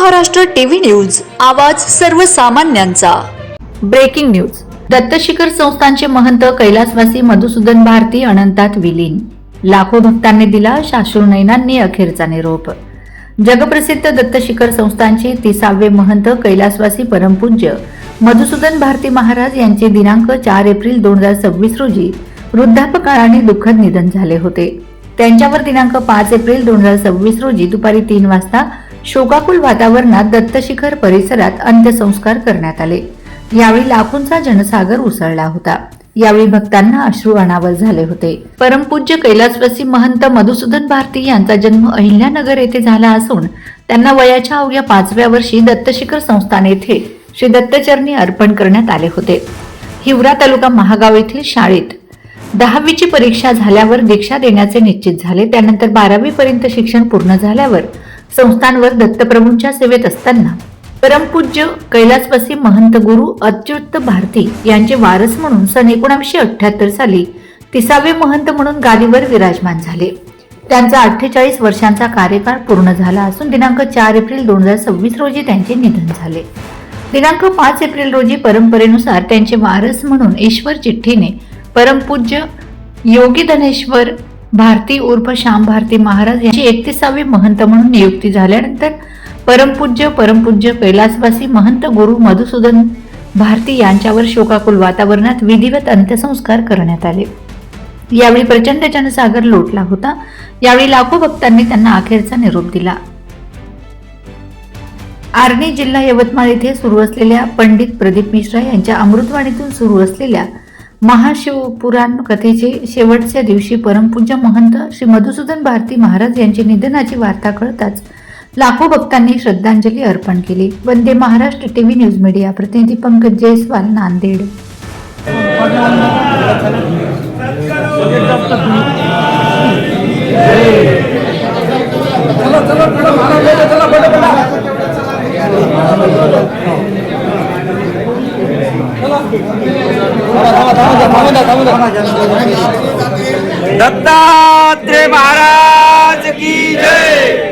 Maharashtra TV news, आवाज सर्वसामान्यांचा। Breaking news. Dattashikhar संस्थानचे महंत कैलासवासी मधुसूदन भारती अनंतात विलीन। लाखो भक्तांनी दिला साश्रुनयनांनी अखेरचा निरोप। जगप्रसिद्ध दत्तशिखर संस्थानचे 30वे महंत कैलासवासी परमपूज्य मधुसूदन भारती महाराज यांचे दिनांक 4 एप्रिल 2026 रोजी वृद्धापकाळाने दुःखद निधन झाले होते। त्यांच्यावर दिनांक 5 एप्रिल 2026 रोजी दुपारी 3 वाजता शोकाकुल वातावरणात दत्तशिखर परिसरात अंत्यसंस्कार करण्यात आले। यावेळी लाखोंचा जनसागर उसळला होता। यावेळी भक्तांना अश्रू अनावर झाले होते। परमपूज्य कैलासवासी महंत मधुसूदन भारती यांचा जन्म अहिल्यानगर येथे झाला असून त्यांना वयाच्या अवघ्या 5व्या वर्षी दत्तशिखर संस्थान येथे श्री दत्तचरणी अर्पण करण्यात आले होते। हिवरा तालुका महागाव येथील शाळेत 10वीची परीक्षा झाल्यावर दीक्षा देण्याचे निश्चित झाले। त्यानंतर 12वी पर्यंत शिक्षण पूर्ण झाल्यावर संस्थानवर दत्तप्रभूंच्या सेवेत असताना परमपूज्य कैलासवासी महंत गुरु अच्युत भारती यांचे वारस म्हणून सन 1978 साली 30वे महंत म्हणून गादीवर विराजमान झाले। त्यांचा 48 वर्षांचा कार्यकाळ पूर्ण झाला असून दिनांक 4 एप्रिल 2026 रोजी त्यांचे निधन झाले। दिनांक 5 एप्रिल रोजी परंपरेनुसार त्यांचे वारस म्हणून ईश्वर चिठ्ठीने परमपूज्य योगी धनेश्वर भारती उर्फ श्याम भारती महाराज यांची 31वे महंत म्हणून नियुक्ती झाल्यानंतर परमपूज्य कैलासवासी महंत गुरु मधुसूदन भारती यांच्यावर शोकाकुल वातावरणात विधिवत अंत्यसंस्कार करण्यात आले। यावेळी प्रचंड जनसागर लोटला होता। यावेळी लाखो भक्तांनी त्यांना अखेरचा निरोप दिला। आर्णी जिल्हा यवतमाळ येथे सुरू असलेल्या पंडित प्रदीप मिश्रा यांच्या अमृतवाणीतून सुरू असलेल्या महाशिवपुराण कथेचे शेवटच्या दिवशी परमपूज्य महंत श्री मधुसूदन भारती महाराज यांची निधनाची वार्ता कळताच लाखो भक्तांनी श्रद्धांजली अर्पण केली। Vande Maharashtra TV news media प्रतिनिधी पंकज जयस्वाल, नांदेड। दत्तात्रेय महाराज की जय।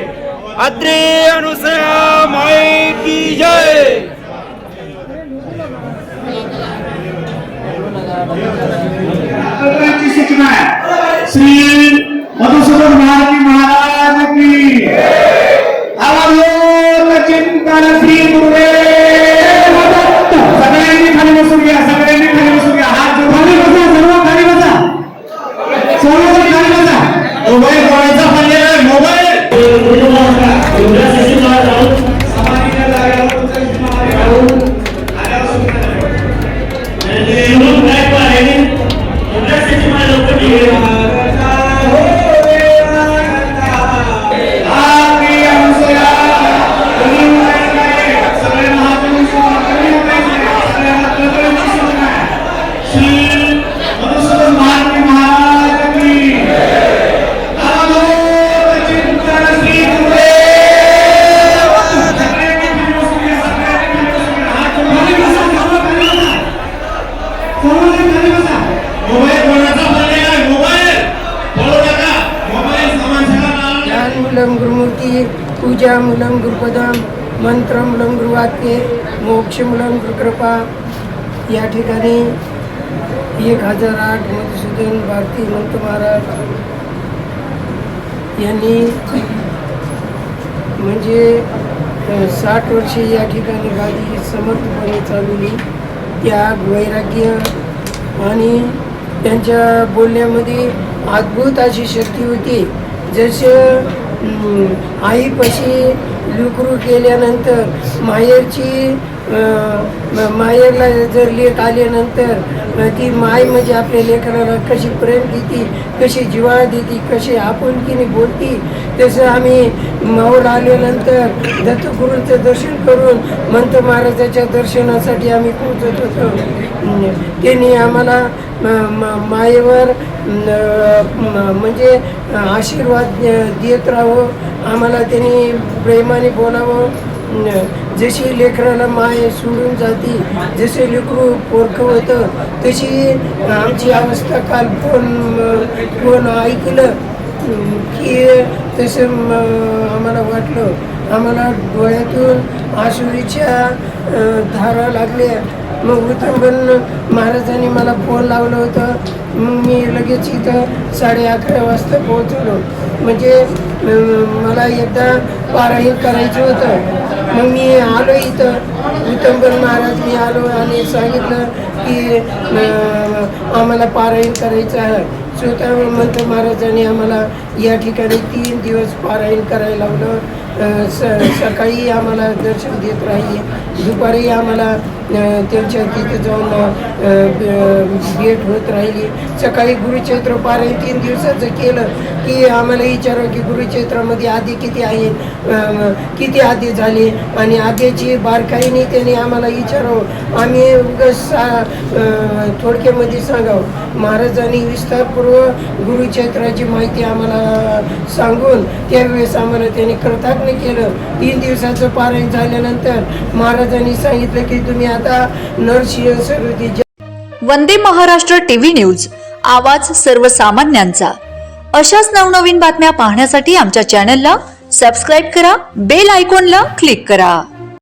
अत्रे अनुसया माई की जय। श्री मधुसूदन भारती महाराज की आवाज चिंतन श्री गुरुदेव दत्त। सगळ्यांनी खाली बसून घ्या, सगळ्यांनी खाली बसून घ्या। हात जोडून खाली बसा, सर्व खाली बसा, सर्व खाली बसा। मोबाईल कोणाचा पडलेला आहे? मोबाईल गुरुमूर्ति पूजा मूलम गुरुपदम मंत्र मूलम गुरुवाक्य मोक्ष मूलम गुरुकृपा। या ठिकाणी 1008 मधुसूदन भारती महंत महाराज यांनी म्हणजे 60 वर्षे या ठिकाणी गादी समर्थपणे चालवली। त्याग, वैराग्य आणि त्यांच्या बोलण्यामध्ये अद्भुत अशी शक्ती होती। जसे आईपाशी लुकरू केल्यानंतर माहेरला जर लेक आल्यानंतर ती माय म्हणजे आपल्या लेकराला कशी प्रेम देती, कशी जिव्हाळा देती, कशी आपुलकीने बोलती, तसं आम्ही माहूर आल्यानंतर दत्तगुरूंचं दर्शन करून महंत महाराजाच्या दर्शनासाठी आम्ही पोहोचत होतो। त्यांनी आम्हाला मायेवर म्हणजे आशीर्वाद देत राहावं, आम्हाला त्यांनी प्रेमाने बोलावं। जशी लेकराला माय सोडून जाती, जसे लेकरू पोरखं होतं, तशी आमची अवस्था काल फोन ऐकलं की तसं आम्हाला वाटलं, आम्हाला डोळ्यातून आसुरीच्या धारा लागल्या. मग विठंबन महाराजांनी मला फोन लावलं होतं. मग मी लगेच इथं 11:30 वाजता पोहोचलो. म्हणजे मला एकदा पारायण करायचं होतं. मग मी आलो इथं विठंबन महाराज, मी आलो आणि सांगितलं की आम्हाला पारायण करायचं आहे. स्वतः मंत्र महाराजांनी आम्हाला या ठिकाणी 3 दिवस पारायण करायला लावलं. सकाळी आम्हाला दर्शन देत राहिले, दुपारी आम्हाला त्यांच्या तिथे जाऊन भेट होत राहिली. सकाळी गुरुचैत्र पारायण 3 दिवसाचं केलं की आम्हाला विचारलं की गुरुचैत्रामध्ये आधी किती आहे, किती आधी झाले आणि आधीची बारकाईने त्यांनी आम्हाला विचारावं. आम्ही उगाच थोडक्यामध्ये सांगावं. महाराजांनी विस्तारपूर्वक गुरुचैत्राची माहिती आम्हाला सांगून त्यावेळेस आम्हाला त्यांनी कृतज्ञ केलं. 3 दिवसाचं पारायण झाल्यानंतर महाराजांनी सांगितलं की तुम्ही आता नरसिंह सरोदी. वंदे महाराष्ट्र टीव्ही न्यूज, आवाज सर्वसामान्यांचा. अशाच नवनवीन बातम्या पाहण्यासाठी आमच्या चॅनलला सबस्क्राईब करा, बेल आयकॉनला क्लिक करा.